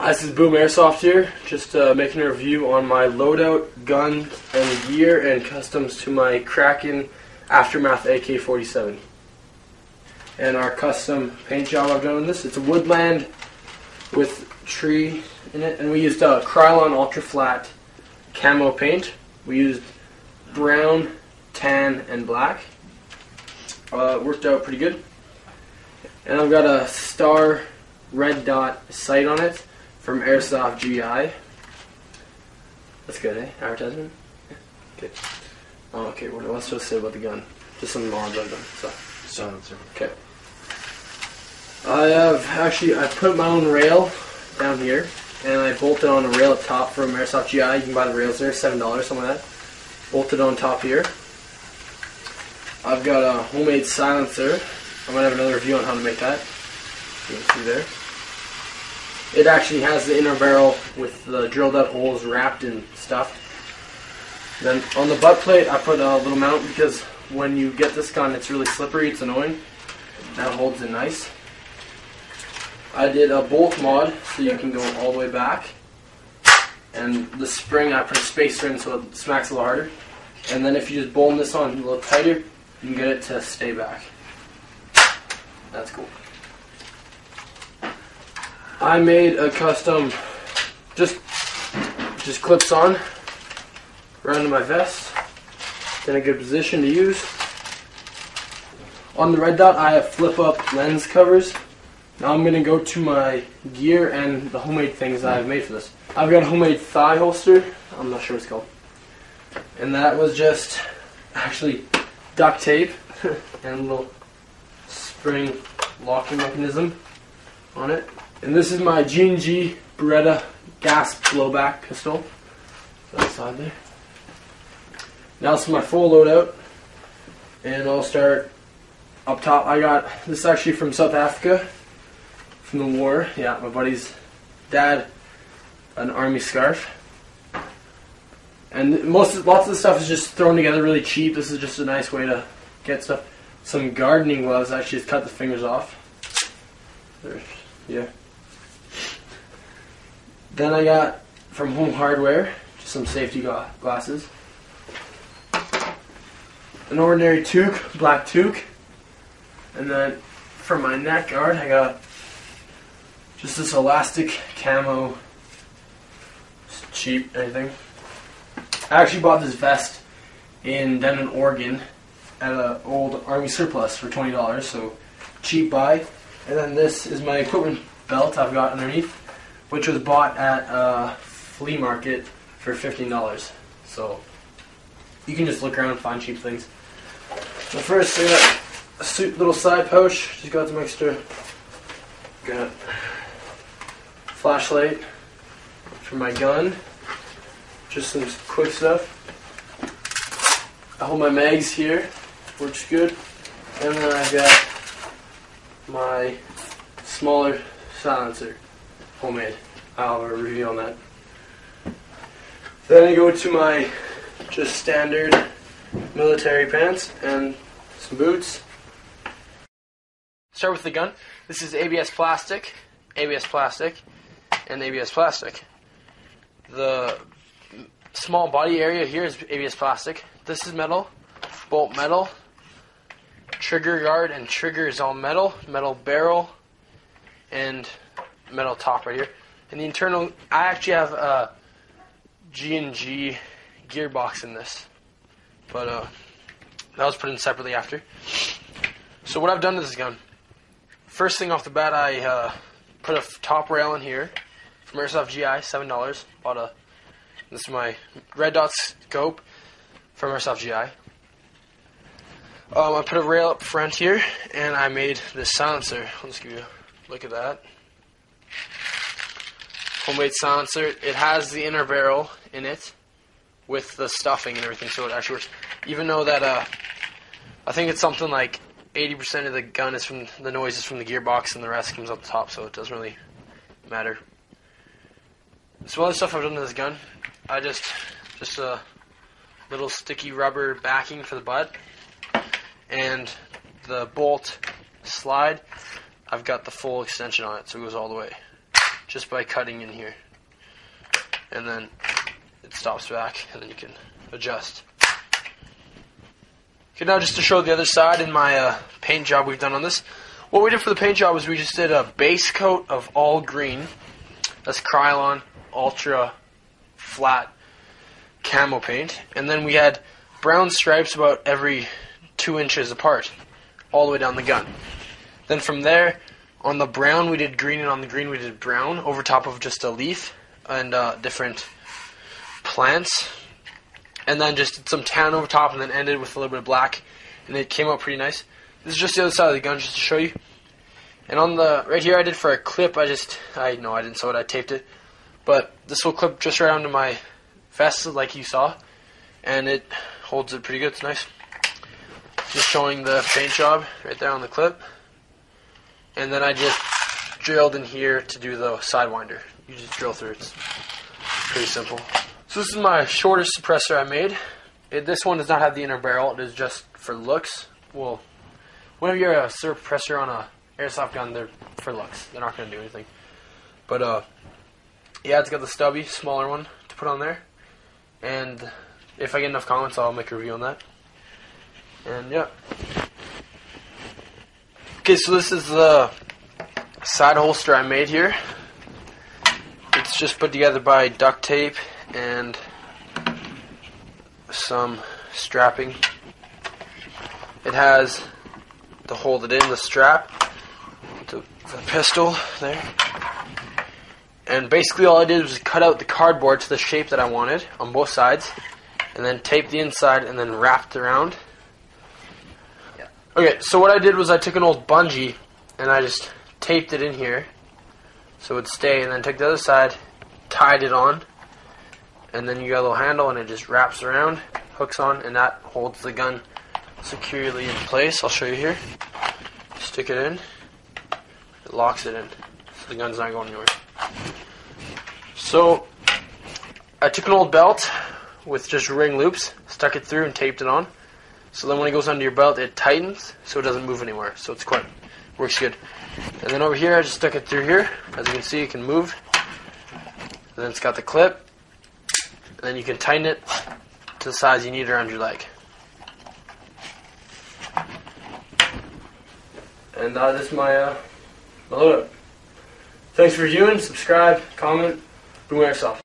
This is Boom Airsoft here, just making a review on my loadout, gun, and gear, and customs to my Kraken Aftermath AK47. And our custom paint job I've done on this, it's a woodland with tree in it, and we used Krylon Ultra Flat camo paint. We used brown, tan, and black. It worked out pretty good. And I've got a star red dot sight on it from Airsoft GI. That's good, eh? Advertisement? Yeah. Okay. Oh, okay, what's supposed to say about the gun? Just some mods I've done. So. Okay. I put my own rail down here, and I bolted on a rail up top from Airsoft GI. You can buy the rails there, $7, something like that. Bolted on top here. I've got a homemade silencer. I might have another review on how to make that. You can see there. It actually has the inner barrel with the drilled out holes wrapped and stuffed. Then on the butt plate I put a little mount because when you get this gun it's really slippery, it's annoying. That holds it nice. I did a bolt mod so you can go all the way back. And the spring I put a spacer in so it smacks a little harder. And then if you just bolt this on a little tighter, you can get it to stay back. That's cool. I made a custom, just clips on around my vest, in a good position to use. On the red dot I have flip up lens covers. Now I'm going to go to my gear and the homemade things I've made for this. I've got a homemade thigh holster, I'm not sure what it's called. And that was just actually duct tape and a little spring locking mechanism on it. And this is my G&G Beretta gas blowback pistol. Outside there. Now this is my full loadout, and I'll start up top. I got this actually from South Africa, from the war. Yeah, my buddy's dad, an army scarf. And lots of the stuff is just thrown together really cheap. This is just a nice way to get stuff. Some gardening gloves. I actually just cut the fingers off. Yeah. Then I got from Home Hardware just some safety glasses. An ordinary toque, black toque. And then for my neck guard I got just this elastic camo. It's cheap, anything. I actually bought this vest in Denton, Oregon at an old army surplus for $20, so cheap buy. And then this is my equipment belt I've got underneath, which was bought at a flea market for $15. So you can just look around and find cheap things. So first I got a little side pouch, just got some extra, got flashlight for my gun, just some quick stuff. I hold my mags here, works good. And then I've got my smaller silencer, homemade. I'll have a review on that. Then I go to my just standard military pants and some boots. Start with the gun. This is ABS plastic, and ABS plastic. The small body area here is ABS plastic. This is metal, bolt metal. Trigger guard and trigger is all metal, metal barrel, and metal top right here. And the internal, I actually have a G&G gearbox in this, but that was put in separately after. So what I've done to this gun, first thing off the bat, I put a top rail in here from Airsoft GI, $7. This is my red dot scope from Airsoft GI. I put a rail up front here, and I made this silencer. I'll just give you a look at that. Homemade silencer. It has the inner barrel in it with the stuffing and everything, so it actually works. Even though that, I think it's something like 80% of the gun is from the noise is from the gearbox, and the rest comes up the top, so it doesn't really matter. Some other stuff I've done to this gun, I just a little sticky rubber backing for the butt. And the bolt slide, I've got the full extension on it, so it goes all the way. just by cutting in here, and then it stops back, and then you can adjust. Okay, now just to show the other side in my paint job we've done on this. What we did for the paint job was we just did a base coat of all green. That's Krylon Ultra Flat Camo paint. And then we had brown stripes about every 2 inches apart, all the way down the gun. Then from there, on the brown we did green, and on the green we did brown, over top of just a leaf and different plants. And then just did some tan over top, and then ended with a little bit of black, and it came out pretty nice. This is just the other side of the gun, just to show you. And on the right here, I did for a clip. I didn't sew it. I taped it, but this will clip just right onto my vest, like you saw, and it holds it pretty good. It's nice. Just showing the paint job right there on the clip, and then I just drilled in here to do the sidewinder. You just drill through it. It's pretty simple. So this is my shortest suppressor I made. This one does not have the inner barrel. It is just for looks. Well, whenever you're a suppressor on a airsoft gun, they're for looks. They're not going to do anything. But yeah, it's got the stubby, smaller one to put on there. And if I get enough comments, I'll make a review on that. And yeah. Okay, so this is the side holster I made here. It's just put together by duct tape and some strapping. It has to hold it in, the strap, the pistol there. And basically all I did was cut out the cardboard to the shape that I wanted on both sides, and then tape the inside and then wrapped around. Yeah. Okay, so what I did was I took an old bungee and I just taped it in here so it would stay, and then took the other side, tied it on, and then you got a little handle and it just wraps around, hooks on, and that holds the gun securely in place. I'll show you here. Stick it in, it locks it in, so the gun's not going anywhere. So I took an old belt with just ring loops, stuck it through and taped it on, so then when it goes under your belt it tightens so it doesn't move anywhere, so it's works good. And then over here I just stuck it through here. As you can see, it can move, and then it's got the clip, and then you can tighten it to the size you need around your leg. And this is my loadout. Thanks for viewing, subscribe, comment, Boom Airsoft.